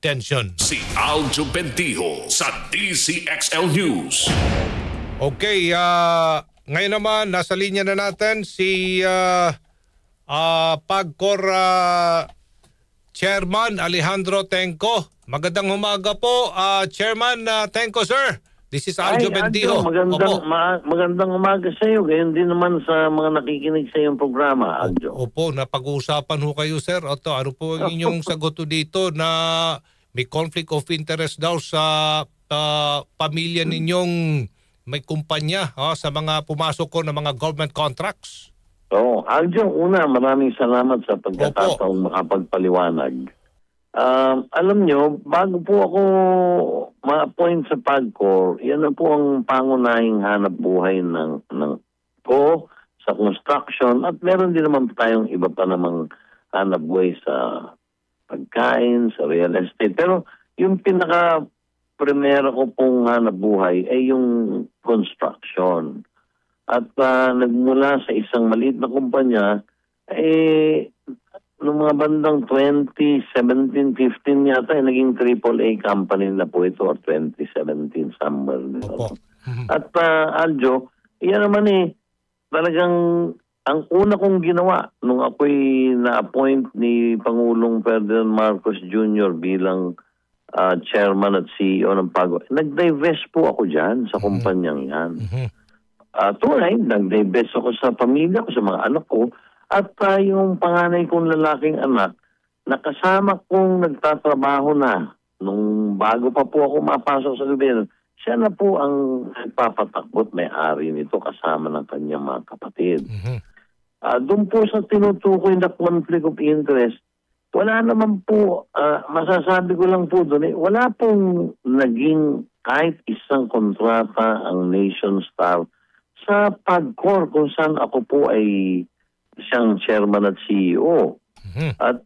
attention. Si Aljo Bendijo sa DCXL News. Okay, ngayon naman nasa linya na natin si PAGCOR Chairman Alejandro Tenco. Magandang umaga po, Chairman Tenco, sir. This is Aljo Bendijo. Magandang umaga sa iyo. Gayon din naman sa mga nakikinig sa iyong programa, Aljo. Opo, napag-uusapan ho kayo, sir. Oto, ano po ang inyong sagot dito na may conflict of interest daw sa pamilya ninyong may kumpanya sa mga pumasok ko ng mga government contracts? Oo. Aljo, una, maraming salamat sa pagkakataong makapagpaliwanag. Alam nyo, bago po ako ma-appoint sa PAGCOR, yan na po ang pangunahing hanap buhay ng ko sa construction at meron din naman tayong iba pa namang hanap buhay sa pagkain, sa real estate. Pero yung pinaka-primera ko pong hanap buhay ay yung construction. At nagmula sa isang maliit na kumpanya, noong mga bandang 2017-15 yata, naging AAA company na po ito, or 2017 somewhere. At Aljo, yan naman talagang ang una kong ginawa nung ako'y na-appoint ni Pangulong Ferdinand Marcos Jr. bilang chairman at CEO ng PAGCOR, nag-divest po ako dyan sa kumpanyang yan. Tunay, nag-divest ako sa pamilya ko, sa mga anak ko, at yung panganay kong lalaking anak, nakasama kong nagtatrabaho na nung bago pa po ako mapasok sa gobyerno, siya na po ang nagpapatakbot, may-ari nito kasama ng kanyang mga kapatid. Doon po sa tinutukoy na conflict of interest, wala naman po, masasabi ko lang po doon, wala pong naging kahit isang kontrata ang Nation Star sa PAGCOR kung saan ako po ay siyang chairman at CEO. At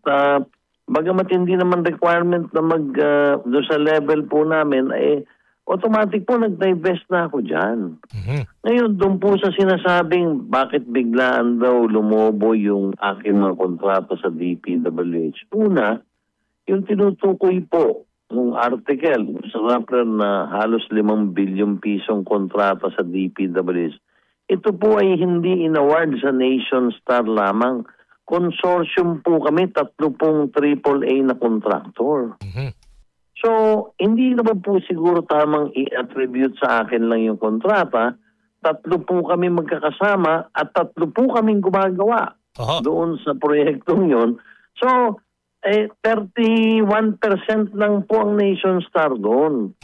bagamat hindi naman requirement na doon sa level po namin, automatic po nag-divest na ako dyan. Ngayon, doon po sa sinasabing bakit biglaan daw lumobo yung aking mga kontrata sa DPWH. Una, yung tinutukoy po ng article sa Rappler na halos 5 bilyong pisong kontrata sa DPWH, ito po ay hindi in-award sa Nation Star lamang. Consortium po kami, 3 pong AAA na contractor. So, hindi naman po siguro tamang i-attribute sa akin lang yung kontrata. 3 po kami magkakasama at 3 po kaming gumagawa doon sa proyektong yon. So, 31% lang po ang Nation Star doon.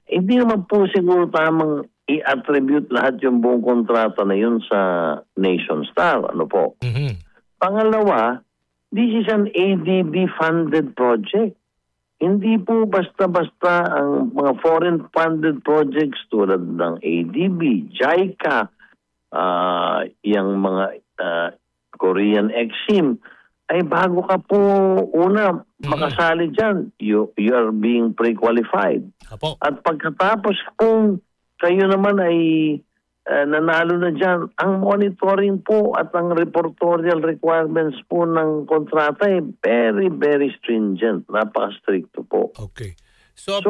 Hindi naman po siguro tamang i-attribute lahat yung buong kontrata na yun sa Nation Star. Ano po? Pangalawa, this is an ADB-funded project. Hindi po basta-basta ang mga foreign-funded projects tulad ng ADB, JICA, yung mga Korean Exim, ay bago ka po una makasali dyan, you are being pre-qualified. At pagkatapos kung kayo naman ay nanalo na dyan, ang monitoring po at ang reportorial requirements po ng kontrata ay very, very stringent. Napaka-stricto po. Okay. So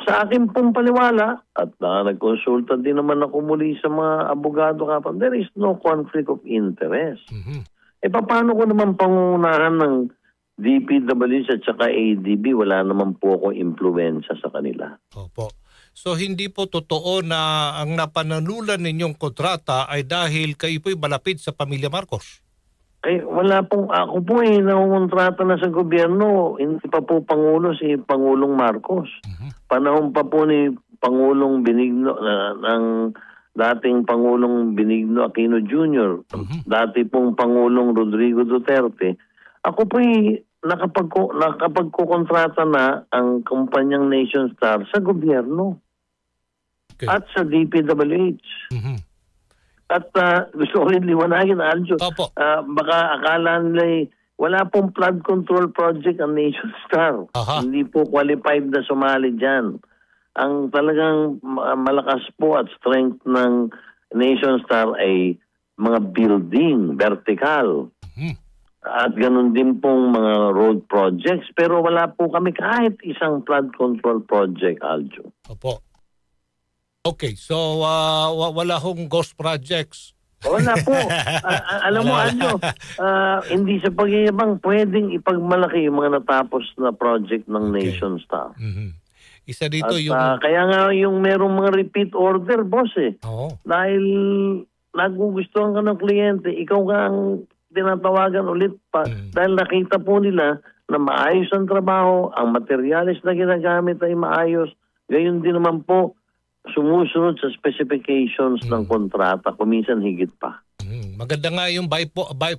sa akin pong paliwala, at nagkonsulta din naman ako muli sa mga abogado kapag, there is no conflict of interest. Paano ko naman pangunahan ng DPWH at saka ADB? Wala naman po akong impluensya sa kanila. Opo. So hindi po totoo na ang napanalulan ninyong kontrata ay dahil kayo po'y malapit sa pamilya Marcos? Wala pong, ako po nangongontrata na sa gobyerno, hindi pa po Pangulo si Pangulong Marcos. Panahon pa po ni Pangulong Benigno, ng dating Pangulong Benigno Aquino Jr., dati pong Pangulong Rodrigo Duterte, ako po'y nakapagkukontrata na ang kumpanyang Nation Star sa gobyerno. Okay. At sa DPWH. At gusto ko rin liwanagin, Aljo, baka akala nila wala pong flood control project ang Nation Star. Hindi po qualified na sumali dyan. Ang talagang malakas po at strength ng Nation Star ay mga building, vertical. At ganun din pong mga road projects. Pero wala po kami kahit isang flood control project, Aljo. Opo. Okay, so wala hong ghost projects. Wala po. Alam mo, Aljo, hindi sa pagyayabang pwedeng ipagmalaki yung mga natapos na project ng Nation Star. Isa dito At, yung... kaya nga yung merong mga repeat order, boss eh. Oo. Dahil nagugustuhan ka ng kliyente, ikaw nga ang tinatawagan ulit pa. Dahil nakita po nila na maayos ang trabaho, ang materyales na ginagamit ay maayos. Gayon din naman po, sumusunod sa specifications ng kontrata, kuminsan higit pa. Maganda nga yung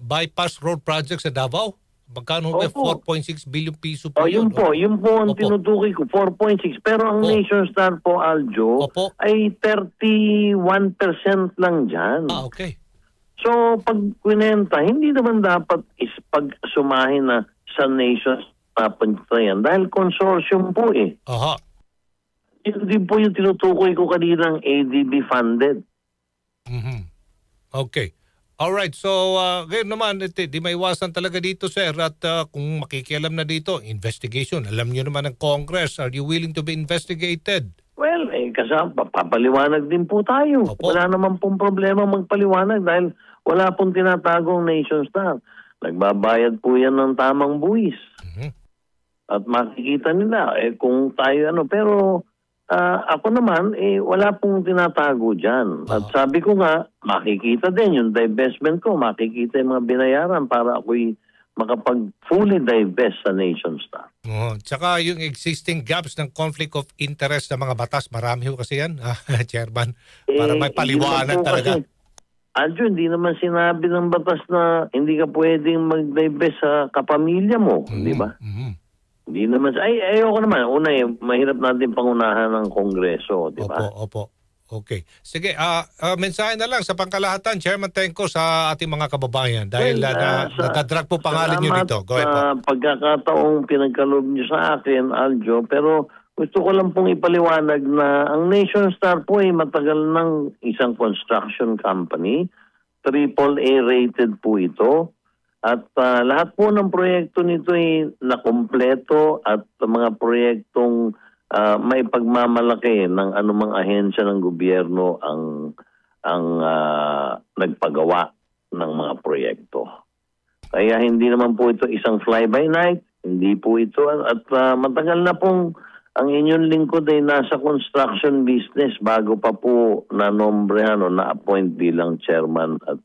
bypass road project sa Davao. Magkano ba? 4.6 billion piso po yun po. Yun po ang tinutukoy ko, 4.6. Pero ang Nation Star po, Aljo, ay 31% lang dyan. Okay. So, pag kwinenta, hindi naman dapat pag-sumahin na sa Nation Star yan. Dahil consortium po eh. Aha. Yun din po yung tinutukoy ko kaninang ADB funded. Okay. Alright, so ngayon naman, di maiwasan talaga dito, sir, at kung makikialam na dito, investigation. Alam nyo naman ng Congress, are you willing to be investigated? Well, papaliwanag din po tayo. Opo. Wala naman pong problema magpaliwanag dahil wala pong tinatagong Nation Star. Nagbabayad po yan ng tamang buwis. At makikita nila kung tayo pero ako naman, wala pong tinatago dyan. At sabi ko nga, makikita din yung divestment ko, makikita yung mga binayaran para ako'y makapag-fully divest sa Nation Star. Tsaka yung existing gaps ng conflict of interest ng mga batas, marami ho kasi yan, Chairman, para may paliwanag talaga. Aljo, hindi naman sinabi ng batas na hindi ka pwedeng mag-divest sa kapamilya mo, di ba? Hindi naman, ayoko naman. Una mahirap natin pangunahan ng Kongreso, di ba? Opo. Okay. Sige, mensahe na lang sa pangkalahatan, Chairman Tenko, sa ating mga kababayan. Dahil nadadrag po pangalan nyo dito. Go ahead po. Pagkakataong pinagkaloob nyo sa akin, Aljo, pero gusto ko lang pong ipaliwanag na ang Nation Star po ay matagal ng isang construction company. AAA rated po ito. At lahat po ng proyekto nito ay nakumpleto at mga proyektong may pagmamalaki ng anumang ahensya ng gobyerno ang nagpagawa ng mga proyekto. Kaya hindi naman po ito isang fly-by-night, hindi po ito. At matagal na pong ang inyong lingkod ay nasa construction business bago pa po na-nombrehan o na-appoint bilang chairman at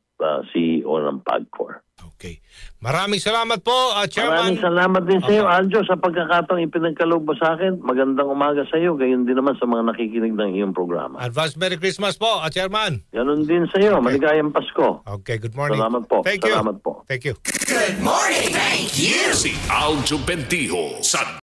CEO ng PAGCOR. Okay. Maraming salamat po, Chairman. Maraming salamat din sa iyo, Aljo, sa pagkakataong ipinagkaloob mo sa akin. Magandang umaga sa iyo. Gayon din naman sa mga nakikinig ng iyong programa. Advance Merry Christmas po, Chairman. Ganon din sa iyo. Maligayang Pasko. Okay, good morning. Salamat po. Thank you. Salamat po. Thank you. Good morning. Thank you. Si Aljo Bendijo sa